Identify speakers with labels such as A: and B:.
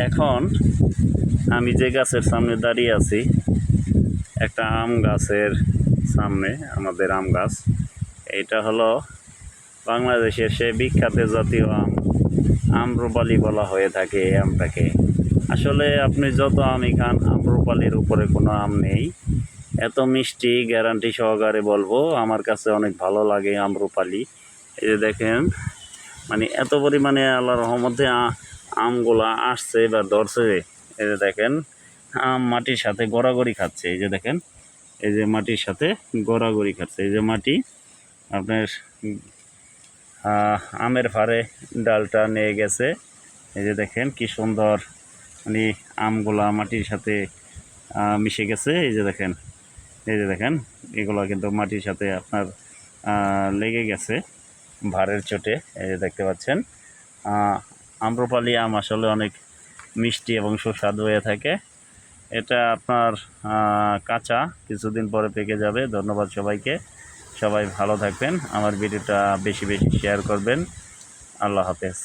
A: এখন আমি যে গাছের সামনে দাঁড়িয়ে আছি, একটা আম গাছের সামনে, আমাদের আম গাছ। এটা হলো বাংলাদেশের সে বিখ্যাত জাতীয় আম, আম্রপালি বলা হয়ে থাকে এই আমটাকে। আসলে আপনি যত আমই খান, আম্রপালির উপরে কোনো আম নেই। এত মিষ্টি, গ্যারান্টি সহকারে বলবো, আমার কাছে অনেক ভালো লাগে আম্রপালি। এই যে দেখেন, মানে এত পরিমাণে আল্লাহর রহমতে আমগুলা আসছে বা ধরছে। এই যে দেখেন, আম মাটির সাথে গড়াগড়ি খাচ্ছে। এই যে দেখেন, এই যে মাটির সাথে গড়াগড়ি খাচ্ছে। এই যে মাটি আপনার আমের ফাড়ে ডালটা নিয়ে গেছে। এই যে দেখেন কি সুন্দর, মানে আমগুলা মাটির সাথে মিশে গেছে। এই যে দেখেন, এই যে দেখেন, এগুলো কিন্তু মাটির সাথে আপনার লেগে গেছে ভারের চোটে। এই যে দেখতে পাচ্ছেন, আম্রপালি আম আসলে অনেক মিষ্টি এবং সুস্বাদু হয়ে থাকে। এটা আপনার কাঁচা, কিছুদিন পরে পেকে যাবে। ধন্যবাদ সবাইকে, সবাই ভালো থাকবেন। আমার ভিডিওটা বেশি বেশি শেয়ার করবেন। আল্লাহ হাফেজ।